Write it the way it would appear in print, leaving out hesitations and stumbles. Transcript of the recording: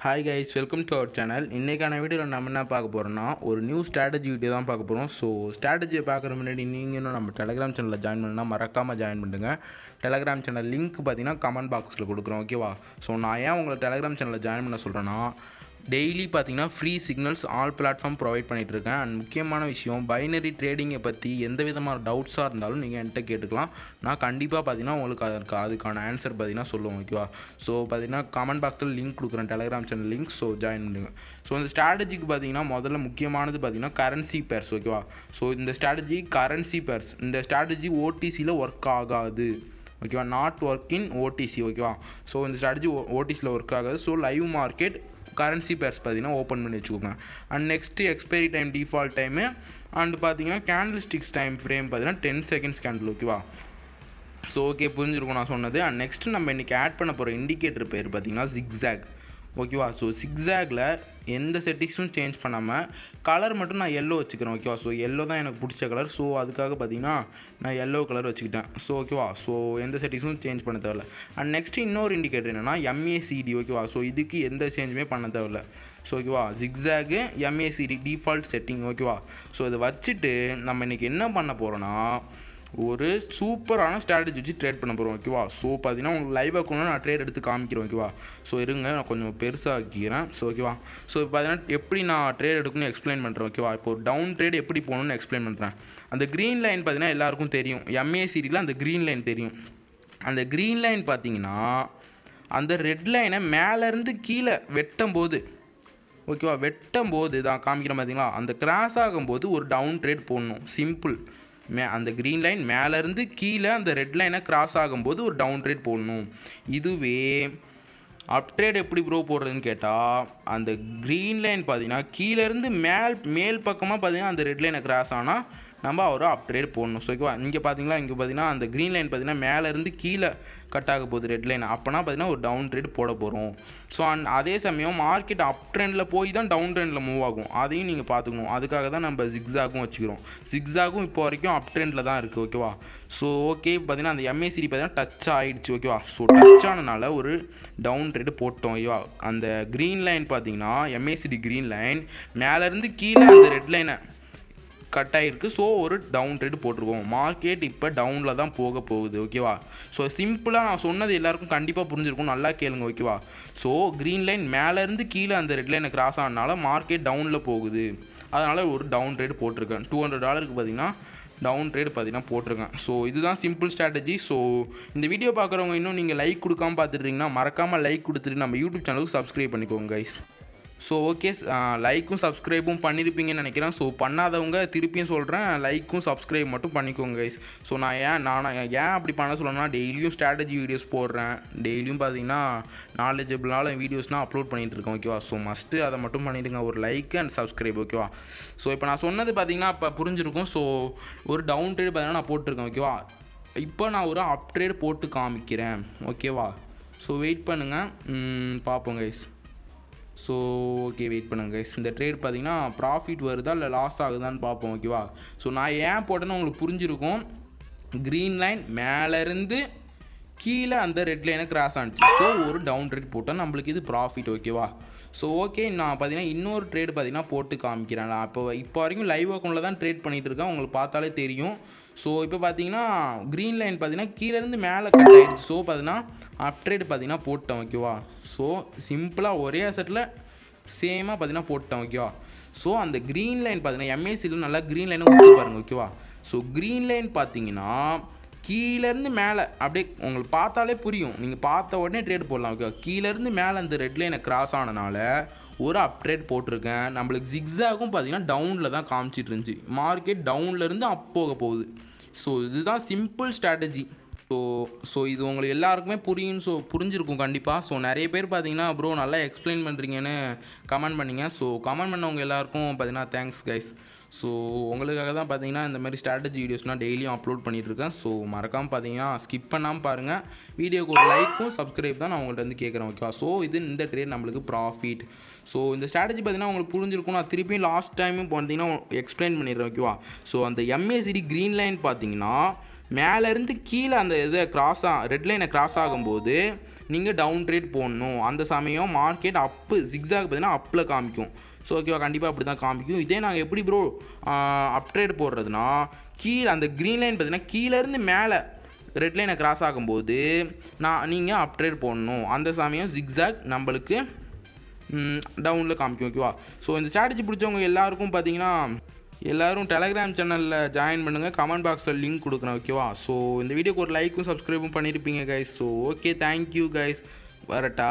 Hi guys, welcome to our channel. இன்னைக்கான வீடியோவில் நம்ம என்ன பார்க்க போகிறோம்னா ஒரு நியூ ஸ்ட்ராட்டஜி வீடியோ தான் பார்க்க போகிறோம். ஸோ ஸ்ட்ராட்டஜியை பார்க்குற முன்னாடி நீங்கள் இன்னும் நம்ம டெலகிராம் சேனலில் ஜாயின் பண்ணால் மறக்காமல் ஜாயின் பண்ணுங்க. டெலகிராம் சேனல் லிங்க் பார்த்தீங்கன்னா கமெண்ட் பாக்ஸில் கொடுக்குறோம், ஓகேவா? ஸோ நான் ஏன் உங்களை டெலகிராம் சேனலில் ஜாயின் பண்ண சொல்கிறேன்னா, டெய்லி பார்த்தீங்கன்னா free signals all platform provide பண்ணிகிட்ருக்கேன். அண்ட் முக்கியமான விஷயம், பைனரி ட்ரேடிங்கை பற்றி எந்த விதமான டவுட்ஸாக இருந்தாலும் நீங்கள் என்கிட்ட கேட்டுக்கலாம். நான் கண்டிப்பாக பார்த்தீங்கன்னா உங்களுக்கு அதுக்கான ஆன்சர் பார்த்தீங்கன்னா சொல்லுவோம், ஓகேவா? ஸோ பார்த்தீங்கன்னா கமெண்ட் பாக்ஸில் லிங்க் கொடுக்குறேன், Telegram channel link. So join பண்ணுங்க. ஸோ இந்த ஸ்ட்ராட்டஜிக்கு பார்த்தீங்கன்னா முதல்ல முக்கியமானது பார்த்தீங்கன்னா கரன்சி பேர்ஸ், ஓகேவா? ஸோ இந்த ஸ்ட்ராட்டஜி கரன்சி பேர்ஸ், இந்த ஸ்ட்ராட்டஜி ஓடிசியில் ஒர்க் ஆகாது, ஓகேவா? நாட் ஒர்க் இன் ஓடிசி, ஓகேவா? ஸோ இந்த ஸ்ட்ராட்டஜி ஓடிசியில் ஒர்க் ஆகாது. So live market currency pairs பார்த்தீங்கன்னா ஓப்பன் பண்ணி வச்சுக்கோங்க. And next expiry time default time and பார்த்தீங்கன்னா கேண்டில் ஸ்டிக்ஸ் டைம் ஃப்ரேம் பார்த்தீங்கன்னா 10 செகண்ட்ஸ் கேண்டில், ஓகேவா? ஸோ ஓகே, புரிஞ்சிருக்கும் நான் சொன்னது. அண்ட் நெக்ஸ்ட்டு நம்ம இன்றைக்கி ஆட் பண்ண போகிற இண்டிகேட்டர் பேர் பார்த்தீங்கன்னா ஜிக்ஸாக், ஓகேவா? ஸோ ஜிக்ஸாகில் எந்த செட்டிங்ஸும் சேஞ்ச் பண்ணாமல் கலர் மட்டும் நான் எல்லோ வச்சுக்கிறேன், ஓகேவா? ஸோ எல்லோ தான் எனக்கு பிடிச்ச கலர். ஸோ அதுக்காக பார்த்தீங்கன்னா நான் எல்லோ கலர் வச்சுக்கிட்டேன். ஸோ ஓகேவா? ஸோ எந்த செட்டிங்ஸும் சேஞ்ச் பண்ண தேவையில்ல. அண்ட் நெக்ஸ்ட்டு இன்னொரு இண்டிகேட்டர் என்னென்னா MACD, ஓகேவா? ஸோ இதுக்கு எந்த சேஞ்சுமே பண்ண தேவையில்ல. ஸோ ஓகேவா, ஜிக்ஸாகு MACD டிஃபால்ட் செட்டிங், ஓகேவா? ஸோ இதை வச்சுட்டு நம்ம இன்றைக்கி என்ன பண்ண போகிறோன்னா, ஒரு சூப்பரான ஸ்ட்ராட்டஜி வச்சு ட்ரேட் பண்ண போகிறோம், ஓகேவா? ஸோ பார்த்தீங்கன்னா உங்களுக்கு லைவ் அக்கௌண்ட்டில் நான் ட்ரேட் எடுத்து காமிக்கிறேன், ஓகேவா? ஸோ இருங்க, நான் கொஞ்சம் பெருசாக ஆக்கிக்கிறேன். ஸோ ஓகேவா, ஸோ பார்த்தீங்கன்னா எப்படி நான் ட்ரேட் எடுக்கணும்னு எக்ஸ்பிளைன் பண்ணுறேன், ஓகேவா? இப்போ ஒரு டவுன் ட்ரேட் எப்படி போகணும்னு எக்ஸ்பிளைன் பண்ணுறேன். அந்த க்ரீன் லைன் பார்த்தீங்கன்னா எல்லாருக்கும் தெரியும், MACDயில் அந்த க்ரீன் லைன் தெரியும். அந்த க்ரீன் லைன் பார்த்தீங்கன்னா அந்த ரெட் லைனை மேலேருந்து கீழே வெட்டும் போது, ஓகேவா, வெட்டும் போது தான் காமிக்கிறேன் பார்த்தீங்களா, அந்த கிராஸ் ஆகும்போது ஒரு டவுன் ட்ரேட் போடணும், சிம்பிள். அந்த க்ரீன் லைன் மேலேருந்து கீழே அந்த ரெட் லைனை கிராஸ் ஆகும்போது ஒரு டவுன் ட்ரேட் போடணும். இதுவே அப் ட்ரேட் எப்படி ப்ரோ போடுறதுன்னு கேட்டால், அந்த க்ரீன் லைன் பார்த்தீங்கன்னா கீழேருந்து மேல் பக்கமாக பார்த்தீங்கன்னா அந்த ரெட் லைனை கிராஸ் ஆனால் நம்ம ஒரு அப் ட்ரேட் போடணும். ஸோ ஓகேவா, இங்கே பார்த்தீங்கன்னா அந்த க்ரீன் லைன் பார்த்தீங்கன்னா மேலேருந்து கீழே கட் ஆக போகுது ரெட் லைன். அப்போனா பார்த்தீங்கன்னா ஒரு டவுன் ட்ரேட் போட போகிறோம். ஸோ அதே சமயம் மார்க்கெட் அப் ட்ரெண்டில் போய் தான் டவுன் ட்ரெண்டில் மூவ் ஆகும், அதையும் நீங்கள் பார்த்துக்கணும். அதுக்காக தான் நம்ம ஜிக்ஸாகும் வச்சுக்கிறோம். ஜிக்ஸாகும் இப்போ வரைக்கும் அப் ட்ரெண்டில் தான் இருக்குது, ஓகேவா? ஸோ ஓகே, பார்த்தீங்கன்னா அந்த MACD பார்த்தீங்கன்னா டச் ஆகிடுச்சு, ஓகேவா? ஸோ டச் ஆனனால ஒரு டவுன் ட்ரேட் போட்டோம், ஓகேவா? அந்த க்ரீன் லைன் பார்த்தீங்கன்னா MACD க்ரீன் லைன் மேலேருந்து கீழே அந்த ரெட் லைனை கட் ஆகிருக்கு. ஸோ ஒரு டவுன் ட்ரேட் போட்டிருக்கோம். மார்க்கெட் இப்போ டவுனில் தான் போக போகுது, ஓகேவா? ஸோ சிம்பிளாக நான் சொன்னது எல்லாருக்கும் கண்டிப்பாக புரிஞ்சிருக்கும், நல்லா கேளுங்க, ஓகேவா? ஸோ க்ரீன் லைன் மேலேருந்து கீழே அந்த ரெட் லைனை கிராஸ் ஆனனால மார்க்கெட் டவுனில் போகுது, அதனால் ஒரு டவுன் ட்ரேட் போட்டிருக்கேன். $200 பார்த்தீங்கன்னா டவுன் ட்ரேட் பார்த்தீங்கன்னா போட்டிருக்கேன். ஸோ இதுதான் சிம்பிள் ஸ்ட்ராட்டஜி. ஸோ இந்த வீடியோ பார்க்குறவங்க இன்னும் நீங்கள் லைக் கொடுக்காமல் பார்த்துட்ருக்கீங்கன்னா மறக்காமல் லைக் கொடுத்துட்டு நம்ம யூடியூப் சேனலுக்கு சப்ஸ்கிரைப் பண்ணிக்கோங்க கைஸ். ஸோ ஓகே, லைக்கும் சப்ஸ்கிரைபும் பண்ணியிருப்பீங்கன்னு நினைக்கிறேன். ஸோ பண்ணாதவங்க திருப்பியும் சொல்கிறேன், லைக்கும் சப்ஸ்கிரைப் மட்டும் பண்ணிக்கோங்க கைஸ். ஸோ நான் ஏன் அப்படி பண்ண சொல்லணும்னா, டெய்லியும் ஸ்ட்ராட்டஜி வீடியோஸ் போடுறேன், டெய்லியும் பார்த்தீங்கன்னா நாலேஜபிளான வீடியோஸ்னால் அப்லோட் பண்ணிகிட்டு இருக்கேன், ஓகேவா? ஸோ மஸ்ட்டு அதை மட்டும் பண்ணிவிடுங்க, ஒரு லைக் அண்ட் சப்ஸ்கிரைப், ஓகேவா? ஸோ இப்போ நான் சொன்னது பார்த்தீங்கன்னா இப்போ புரிஞ்சிருக்கும். ஸோ ஒரு டவுன் ட்ரேட் பார்த்தீங்கன்னா நான் போட்டிருக்கேன், ஓகேவா? இப்போ நான் ஒரு அப் ட்ரேட் போட்டு காமிக்கிறேன், ஓகேவா? ஸோ வெயிட் பண்ணுங்கள், பார்ப்போம் கைஸ். ஸோ ஓகே, வெயிட் பண்ணுங்க கைஸ். இந்த ட்ரேட் பார்த்தீங்கன்னா ப்ராஃபிட் வருதா இல்லை லாஸ் ஆகுதான்னு பார்ப்போம், ஓகேவா? ஸோ நான் ஏன் போட்டேன்னு உங்களுக்கு புரிஞ்சிருக்கும். க்ரீன் லைன் மேலேருந்து கீழே அந்த ரெட் லைனை கிராஸ் ஆனிச்சு. ஸோ ஒரு டவுன் ட்ரேட் போட்டால் நம்மளுக்கு இது ப்ராஃபிட், ஓகேவா? ஸோ ஓகே, நான் பார்த்தீங்கன்னா இன்னொரு ட்ரேட் பார்த்தீங்கன்னா போட்டு காமிக்கிறேன். நான் இப்போ வரைக்கும் லைவ் அக்கௌண்ட்டில் தான் ட்ரேட் பண்ணிகிட்டு இருக்கேன், உங்களுக்கு பார்த்தாலே தெரியும். ஸோ இப்போ பார்த்தீங்கன்னா க்ரீன் லைன் பார்த்தீங்கன்னா கீழேருந்து மேலே கட் ஆகிடுச்சு. ஸோ பார்த்தீங்கன்னா அப் ட்ரேட் பார்த்தீங்கன்னா போட்டேன், ஓகேவா? ஸோ சிம்பிளாக ஒரே செட்டில் சேமாக பார்த்தீங்கன்னா போட்டேன், ஓகேவா? ஸோ அந்த க்ரீன் லைன் பார்த்தீங்கன்னா MACDயில் நல்லா க்ரீன் லைனை ஊற்றி பாருங்கள், ஓகேவா? ஸோ க்ரீன் லைன் பார்த்தீங்கன்னா கீழேருந்து மேலே அப்படியே உங்களுக்கு பார்த்தாலே புரியும், நீங்கள் பார்த்த உடனே ட்ரேட் போடலாம், ஓகேவா? கீழேருந்து மேலே அந்த ரெட் லைனை கிராஸ் ஆனனால ஒரு அப் ட்ரேட் போட்டிருக்கேன். நம்மளுக்கு ஜிக்ஸாகும் பார்த்தீங்கன்னா டவுனில் தான் காமிச்சிட்டு இருந்துச்சு, மார்க்கெட் டவுன்லேருந்து அப் போக போகுது. ஸோ இதுதான் சிம்பிள் ஸ்ட்ராட்டஜி. ஸோ இது உங்களுக்கு எல்லாருக்குமே புரிஞ்சிருக்கும் கண்டிப்பாக. ஸோ நிறைய பேர் பார்த்தீங்கன்னா ப்ரோ நல்லா எக்ஸ்பிளைன் பண்ணுறீங்கன்னு கமெண்ட் பண்ணிங்க. ஸோ கமெண்ட் பண்ணவங்க எல்லாருக்கும் பார்த்தீங்கன்னா தேங்க்ஸ் கைஸ். ஸோ உங்களுக்காக தான் பார்த்தீங்கன்னா இந்த மாதிரி ஸ்ட்ராட்டஜி வீடியோஸ்னால் டெய்லியும் அப்லோட் பண்ணிகிட்ருக்கேன். ஸோ மறக்காமல் பார்த்தீங்கன்னா ஸ்கிப் பண்ணாமல் பாருங்கள். வீடியோக்கு ஒரு லைக்கும் சப்ஸ்கிரைப் தான் நான் உங்கள்கிட்ட வந்து கேட்குறேன், ஓகேவா? ஸோ இந்த ட்ரேட் நம்மளுக்கு ப்ராஃபிட். ஸோ இந்த ஸ்ட்ராட்டஜி பார்த்தீங்கன்னா உங்களுக்கு புரிஞ்சிருக்கும். நான் திருப்பியும் லாஸ்ட் டைமும் பார்த்தீங்கன்னா எக்ஸ்பிளைன் பண்ணிடுறேன், ஓகேவா? ஸோ அந்த MACD க்ரீன் லைன் பார்த்தீங்கன்னா மேலேருந்து கீழே அந்த இதை ரெட் லைனை கிராஸ் ஆகும்போது நீங்கள் டவுன் ட்ரேட் போடணும். அந்த சமயம் மார்க்கெட் அப்பு ஜிக்ஸாக் பார்த்தீங்கன்னா அப்பில் காமிக்கும். ஸோ ஓகேவா, கண்டிப்பாக அப்படி தான் காமிக்கும். இதே நாங்கள் எப்படி ப்ரோ அப் ட்ரேட் போடுறதுனா, கீழே அந்த க்ரீன் லைன் பார்த்தீங்கன்னா கீழேருந்து மேலே ரெட் லைனை கிராஸ் ஆகும்போது நீங்கள் அப் ட்ரேட் போடணும். அந்த சமயம் ஜிக்ஸாக் நம்மளுக்கு டவுனில் காமிக்கும். ஓகேவா, ஸோ இந்த ஸ்ட்ராட்டஜி பிடிச்சவங்க எல்லாருக்கும் பார்த்தீங்கன்னா எல்லோரும் டெலகிராம் சேனலில் ஜாயின் பண்ணுங்கள். கமெண்ட் பாக்ஸில் லிங்க் கொடுக்குறேன். ஓகேவா, ஸோ இந்த வீடியோக்கு ஒரு லைக்கும் சப்ஸ்கிரைபும் பண்ணியிருப்பீங்க guys. So okay, thank you guys. வரட்டா.